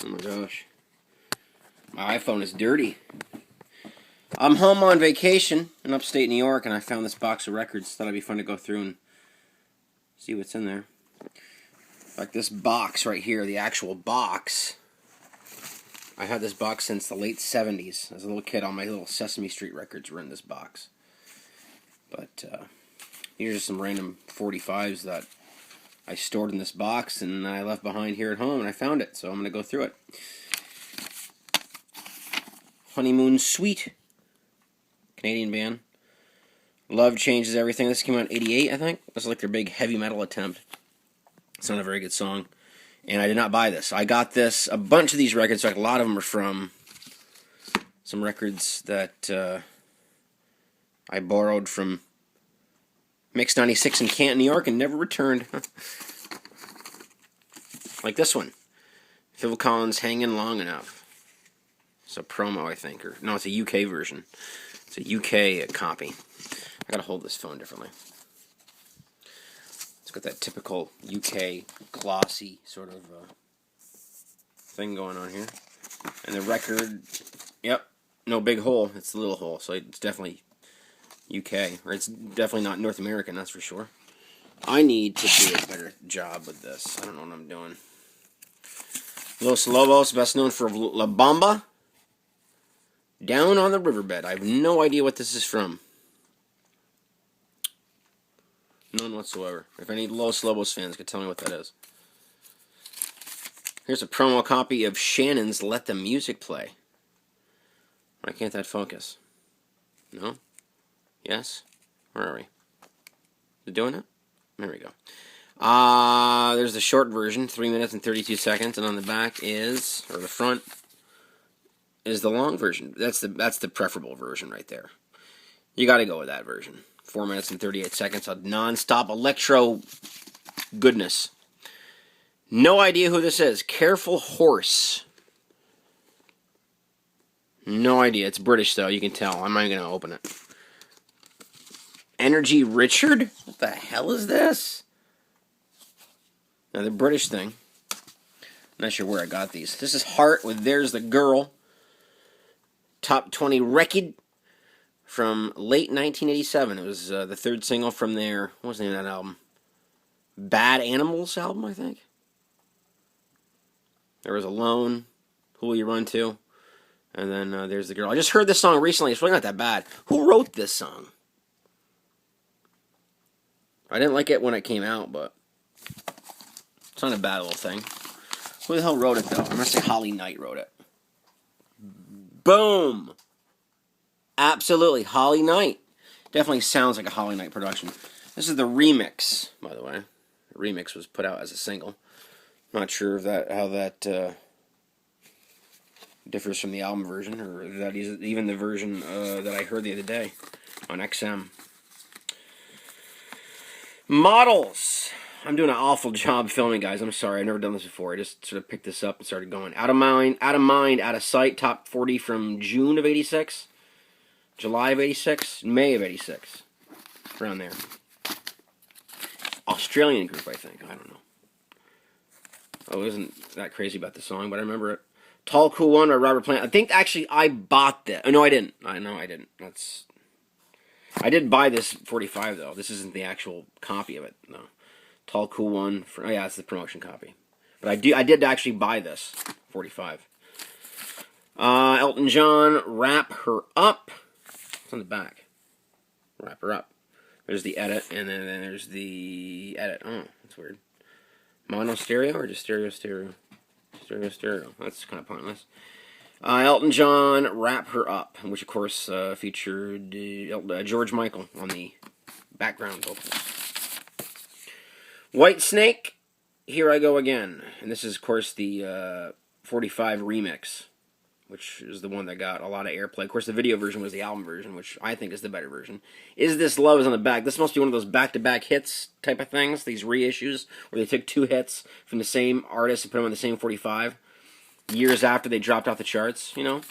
Oh my gosh. My iPhone is dirty. I'm home on vacation in upstate New York, and I found this box of records. Thought it'd be fun to go through and see what's in there. Like this box right here, the actual box. I had this box since the late 70s. As a little kid, all my little Sesame Street records were in this box. But here's some random 45s that I stored in this box and I left behind here at home, and I found it, so I'm going to go through it. Honeymoon Suite, Canadian band. Love Changes Everything. This came out in 88, I think. This is like their big heavy metal attempt. It's not a very good song. And I did not buy this. I got this, a bunch of these records, like a lot of them are from some records that I borrowed from Mix 96 in Canton, New York, and never returned. Like this one. Phil Collins, Hanging Long Enough. It's a promo, I think. Or no, it's a UK version. It's a UK copy. I gotta hold this phone differently. It's got that typical UK glossy sort of thing going on here. And the record, yep, no big hole. It's a little hole, so it's definitely UK. Or it's definitely not North American, that's for sure. I need to do a better job with this. I don't know what I'm doing. Los Lobos, best known for La Bamba. Down on the Riverbed. I have no idea what this is from. None whatsoever. If any Los Lobos fans could tell me what that is. Here's a promo copy of Shannon's Let the Music Play. Why can't that focus? No? Yes? Where are we? Is it doing it? There we go. There's the short version, 3 minutes and 32 seconds, and on the back is, or the front, is the long version. That's the preferable version right there. You got to go with that version. 4 minutes and 38 seconds of non-stop electro goodness. No idea who this is. Careful Horse. No idea. It's British, though. You can tell. I'm not going to open it. Energy Richard? What the hell is this? Another British thing. Not sure where I got these. This is Heart with There's the Girl. Top 20 record from late 1987. It was the third single from their, what was the name of that album? Bad Animals album, I think. There was Alone, Who Will You Run To? And then There's the Girl. I just heard this song recently. It's really not that bad. Who wrote this song? I didn't like it when it came out, but it's not a bad little thing. Who the hell wrote it, though? I'm going to say Holly Knight wrote it. Boom! Absolutely, Holly Knight. Definitely sounds like a Holly Knight production. This is the remix, by the way. The remix was put out as a single. Not sure if how that differs from the album version, or that is even the version that I heard the other day on XM. Models. I'm doing an awful job filming, guys. I'm sorry. I've never done this before. I just sort of picked this up and started going. Out of Mind, Out of Sight. Top 40 from June of 86. July of 86. May of 86. Around there. Australian group, I think. I don't know. I wasn't that crazy about the song, but I remember it. Tall Cool One by Robert Plant. I think actually I bought that. Oh, no, I didn't. I didn't. I did buy this 45, though. This isn't the actual copy of it, no. Tall Cool One. Oh, yeah, it's the promotion copy. But I did actually buy this 45. Elton John, Wrap Her Up. It's on the back. Wrap Her Up. There's the edit, and then there's the edit. Oh, that's weird. Mono stereo or just stereo? Stereo. That's kind of pointless. Elton John, Wrap Her Up, which of course featured George Michael on the background vocals. Whitesnake, Here I Go Again. And this is, of course, the 45 remix, which is the one that got a lot of airplay. Of course, the video version was the album version, which I think is the better version. Is This Love is on the back. This must be one of those back-to-back hits type of things, these reissues, where they took 2 hits from the same artist and put them on the same 45, years after they dropped off the charts, you know.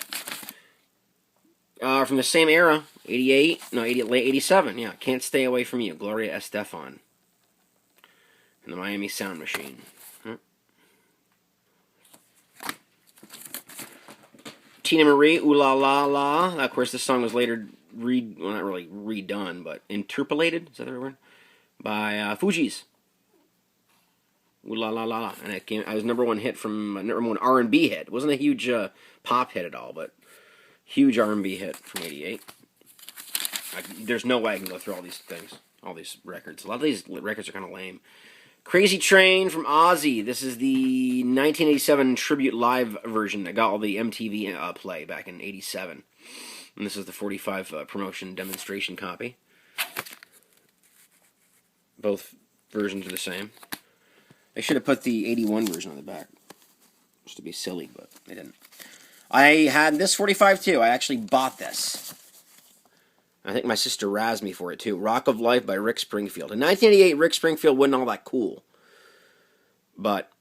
From the same era, 88, no, late 87, yeah. Can't Stay Away From You, Gloria Estefan. And the Miami Sound Machine. Tina Marie, Ooh La La La. Of course, this song was later not really redone, but interpolated, is that the word? By Fugees. Ooh La La La. And it was #1 hit from #1 R&B hit. It wasn't a huge pop hit at all, but huge R&B hit from '88. There's no way I can go through all these things, all these records. A lot of these records are kind of lame. Crazy Train from Ozzy. This is the 1987 tribute live version that got all the MTV play back in '87. And this is the 45 promotion demonstration copy. Both versions are the same. I should have put the '81 version on the back, just to be silly, but I didn't. I had this 45 too. I actually bought this. I think my sister razzed me for it too. Rock of Life by Rick Springfield. In 1988, Rick Springfield wasn't all that cool. But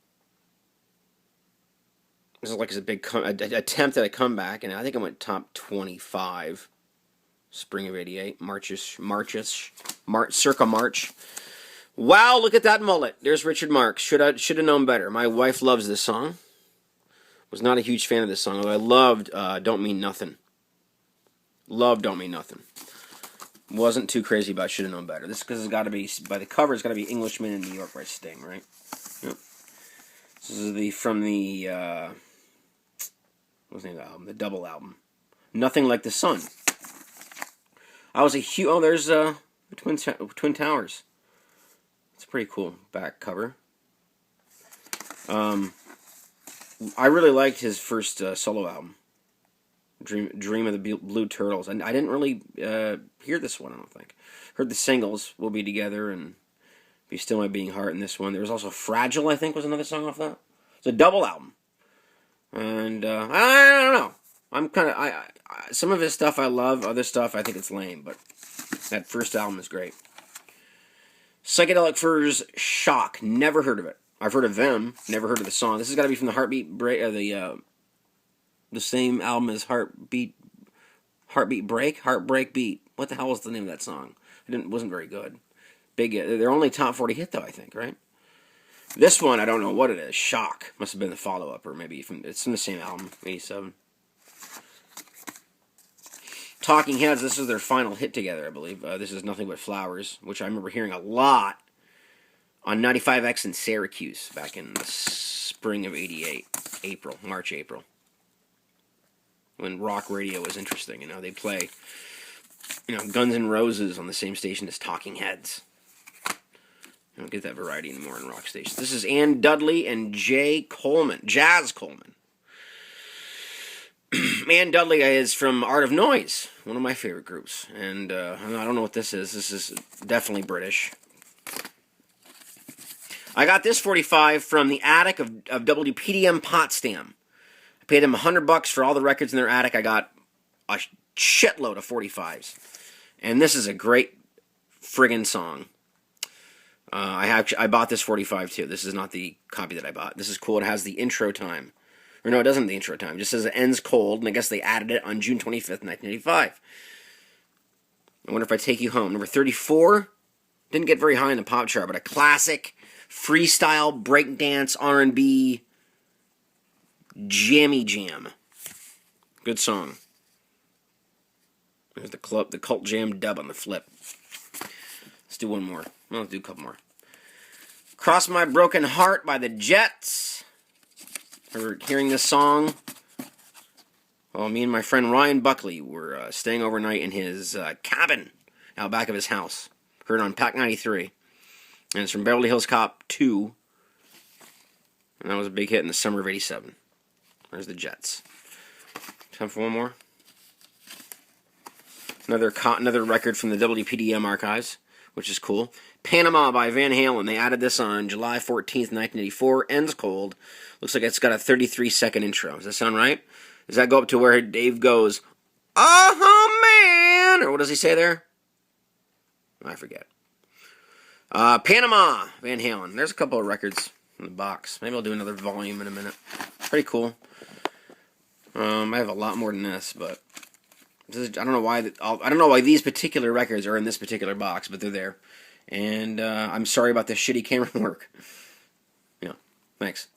this is like a big attempt at a comeback, and I think it went top 25. Spring of '88. Circa March. Wow, look at that mullet. There's Richard Marx. Should have known better. My wife loves this song. Was not a huge fan of this song, although I loved Don't Mean Nothing. Love Don't Mean Nothing. Wasn't too crazy about Should Have Known Better. This because it's got to be, by the cover, it's got to be Englishman in New York by Sting, right? Yep. This is from the what's the name of the album? The double album. Nothing Like the Sun. I was a huge... Oh, there's Twin Towers. It's a pretty cool back cover. I really liked his first solo album, Dream of the Blue Turtles, and I didn't really hear this one, I don't think. Heard the singles, We'll Be Together, and Be Still My Beating Heart in this one. There was also Fragile, I think, was another song off that. It's a double album. And I don't know. I'm kind of... some of his stuff I love, other stuff I think it's lame, but that first album is great. Psychedelic Furs, Shock. Never heard of it. I've heard of them, never heard of the song. This has got to be from the the same album as Heartbeat Beat. What the hell was the name of that song? It wasn't very good. They're only top 40 hit though, I think, right? This one, I don't know what it is. Shock must have been the follow-up, or maybe it's from the same album, '87. Talking Heads. This is their final hit together, I believe. This is Nothing But Flowers, which I remember hearing a lot on 95X in Syracuse back in the spring of '88, March, April, when rock radio was interesting. They'd play, Guns N' Roses on the same station as Talking Heads. You don't get that variety anymore in rock stations. This is Ann Dudley and Jaz Coleman. Ann Dudley is from Art of Noise, one of my favorite groups, and I don't know what this is. This is definitely British. I got this 45 from the attic of WPDM Potsdam. I paid them $100 for all the records in their attic. I got a shitload of 45s. And this is a great friggin' song. I bought this 45 too. This is not the copy that I bought. This is cool. It has the intro time. Or no, it doesn't have the intro time. It just says it ends cold, and I guess they added it on June 25th, 1985. I Wonder If I Take You Home. Number 34. Didn't get very high in the pop chart, but a classic freestyle, breakdance, R&B, jammy jam. Good song. There's the Cult Jam dub on the flip. Let's do one more. Well, let's do a couple more. Cross My Broken Heart by the Jets. We're hearing this song. Well, me and my friend Ryan Buckley were staying overnight in his cabin out back of his house. Heard it on Pack 93. And it's from Beverly Hills Cop 2. And that was a big hit in the summer of '87. There's the Jets. Time for one more. Another record from the WPDM archives, which is cool. Panama by Van Halen. They added this on July 14th, 1984. Ends cold. Looks like it's got a 33-second intro. Does that sound right? Does that go up to where Dave goes, "Oh, man"? Or what does he say there? I forget. Panama, Van Halen. There's a couple of records in the box. Maybe I'll do another volume in a minute. Pretty cool. I have a lot more than this, but I don't know why these particular records are in this particular box, but they're there. And I'm sorry about the shitty camera work. Yeah, thanks.